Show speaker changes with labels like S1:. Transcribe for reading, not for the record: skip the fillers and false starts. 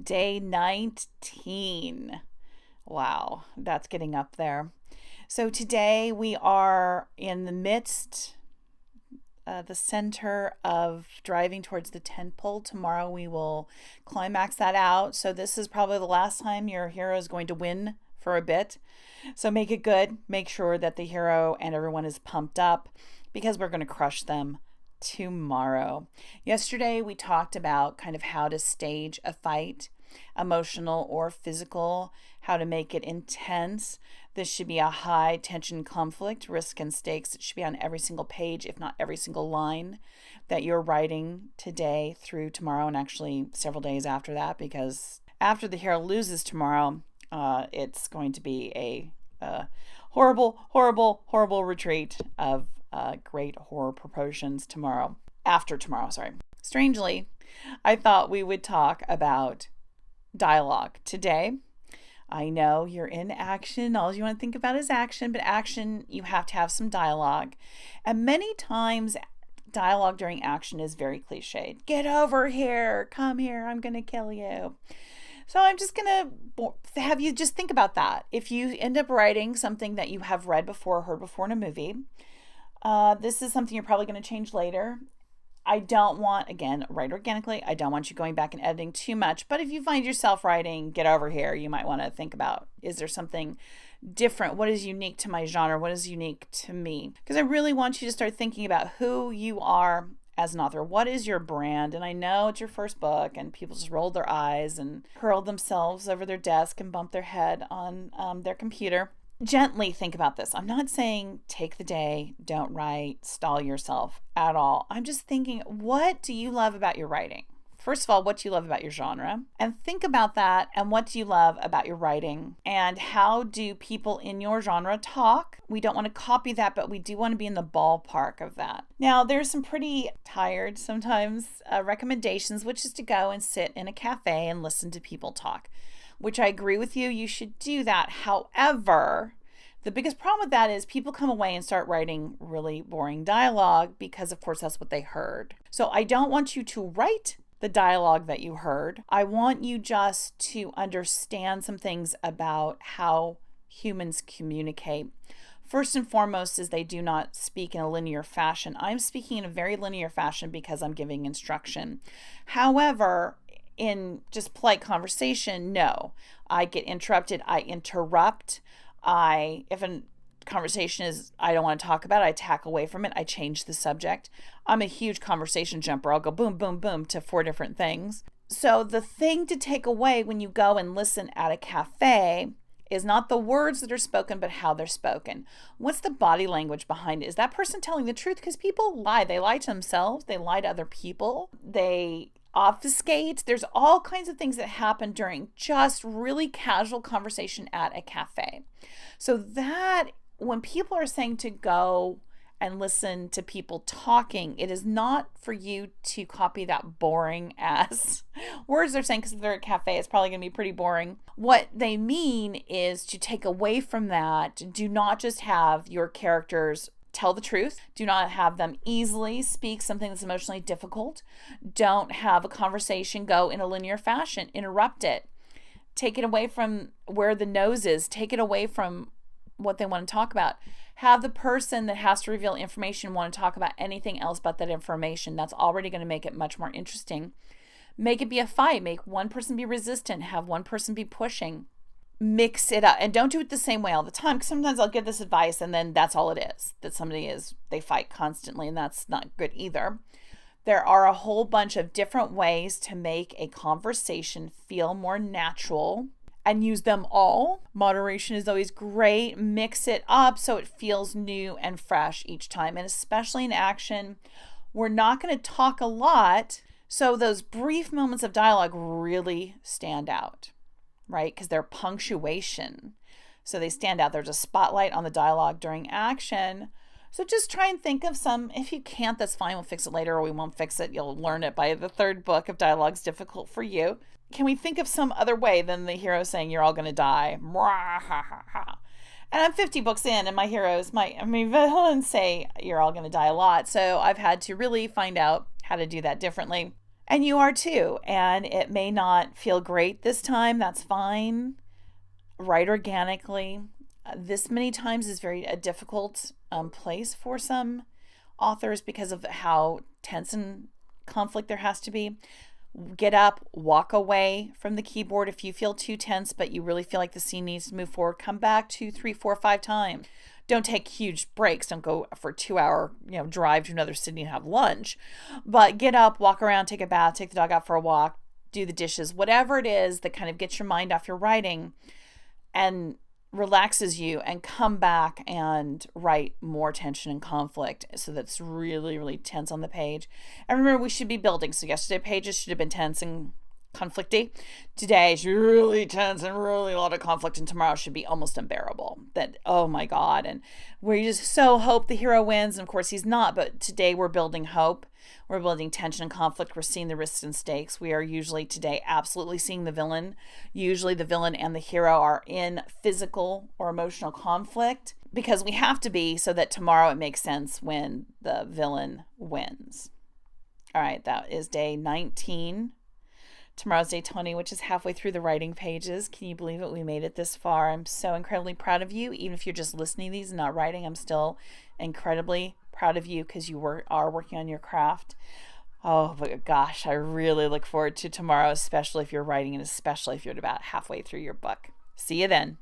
S1: Day 19. Wow, that's getting up there. So today we are in the midst, the center of driving towards the tent pole. Tomorrow we will climax that out. So this is probably the last time your hero is going to win for a bit. So make it good. Make sure that the hero and everyone is pumped up because we're going to crush them tomorrow. Yesterday we talked about kind of how to stage a fight, emotional or physical, how to make it intense. This should be a high tension conflict, risk and stakes. It should be on every single page, if not every single line that you're writing today through tomorrow, and actually several days after that, because after the hero loses tomorrow, it's going to be a horrible, horrible, horrible retreat of great horror proportions tomorrow. After tomorrow, sorry. Strangely, I thought we would talk about dialogue today. I know you're in action. All you want to think about is action, but action, you have to have some dialogue. And many times, dialogue during action is very cliched. Get over here. Come here. I'm going to kill you. So I'm just going to have you just think about that. If you end up writing something that you have read before or heard before in a movie, this is something you're probably going to change later. I don't want, again, write organically. I don't want you going back and editing too much. But if you find yourself writing, get over here, you might want to think about, is there something different? What is unique to my genre? What is unique to me? Because I really want you to start thinking about who you are as an author. What is your brand? And I know it's your first book and people just rolled their eyes and hurled themselves over their desk and bumped their head on their computer. Gently think about this. I'm not saying take the day, don't write, stall yourself at all. I'm just thinking, what do you love about your writing? First of all, what do you love about your genre? And think about that, and what do you love about your writing? And how do people in your genre talk? We don't want to copy that, but we do want to be in the ballpark of that. Now, there's some pretty tired sometimes recommendations, which is to go and sit in a cafe and listen to people talk, which I agree with you. You should do that. However, the biggest problem with that is people come away and start writing really boring dialogue because, of course, that's what they heard. So I don't want you to write the dialogue that you heard. I want you just to understand some things about how humans communicate. First and foremost is they do not speak in a linear fashion. I'm speaking in a very linear fashion because I'm giving instruction. However, in just polite conversation, no. I get interrupted. I interrupt. If a conversation is I don't want to talk about it, I tack away from it. I change the subject. I'm a huge conversation jumper. I'll go boom, boom, boom to 4 different things. So the thing to take away when you go and listen at a cafe is not the words that are spoken, but how they're spoken. What's the body language behind it? Is that person telling the truth? Because people lie. They lie to themselves. They lie to other people. They obfuscate. There's all kinds of things that happen during just really casual conversation at a cafe. So that when people are saying to go and listen to people talking, it is not for you to copy that boring ass words they're saying, because if they're at a cafe, it's probably going to be pretty boring. What they mean is to take away from that. Do not just have your characters tell the truth. Do not have them easily speak something that's emotionally difficult. Don't have a conversation go in a linear fashion. Interrupt it. Take it away from where the nose is. Take it away from what they want to talk about. Have the person that has to reveal information want to talk about anything else but that information. That's already going to make it much more interesting. Make it be a fight. Make one person be resistant. Have one person be pushing. Mix it up, and don't do it the same way all the time, because sometimes I'll give this advice and then that's all it is, that they fight constantly, and that's not good either. There are a whole bunch of different ways to make a conversation feel more natural, and use them all. Moderation is always great. Mix it up so it feels new and fresh each time, and especially in action, we're not going to talk a lot, so those brief moments of dialogue really stand out, right? Because they're punctuation. So they stand out. There's a spotlight on the dialogue during action. So just try and think of some. If you can't, that's fine. We'll fix it later, or we won't fix it. You'll learn it by the 3rd book if dialogue's difficult for you. Can we think of some other way than the hero saying, you're all going to die? And I'm 50 books in, and my villains say, you're all going to die a lot. So I've had to really find out how to do that differently. And you are too. And it may not feel great this time. That's fine. Write organically. This many times is very a difficult place for some authors because of how tense and conflict there has to be. Get up, walk away from the keyboard if you feel too tense, but you really feel like the scene needs to move forward. Come back 2, 3, 4, 5 times. Don't take huge breaks. Don't go for a 2-hour, drive to another city and have lunch. But get up, walk around, take a bath, take the dog out for a walk, do the dishes, whatever it is that kind of gets your mind off your writing and relaxes you, and come back and write more tension and conflict so that's really, really tense on the page. And remember, we should be building. So yesterday pages should have been tense and conflicty. Today is really tense and really a lot of conflict, and tomorrow should be almost unbearable. That, oh my God. And we just so hope the hero wins. And of course he's not, but today we're building hope. We're building tension and conflict. We're seeing the risks and stakes. We are usually today absolutely seeing the villain. Usually the villain and the hero are in physical or emotional conflict because we have to be, so that tomorrow it makes sense when the villain wins. All right, that is day 19. Tomorrow's day 20, which is halfway through the writing pages. Can you believe it? We made it this far. I'm so incredibly proud of you. Even if you're just listening to these and not writing, I'm still incredibly proud of you because you are working on your craft. Oh, but gosh, I really look forward to tomorrow, especially if you're writing and especially if you're about halfway through your book. See you then.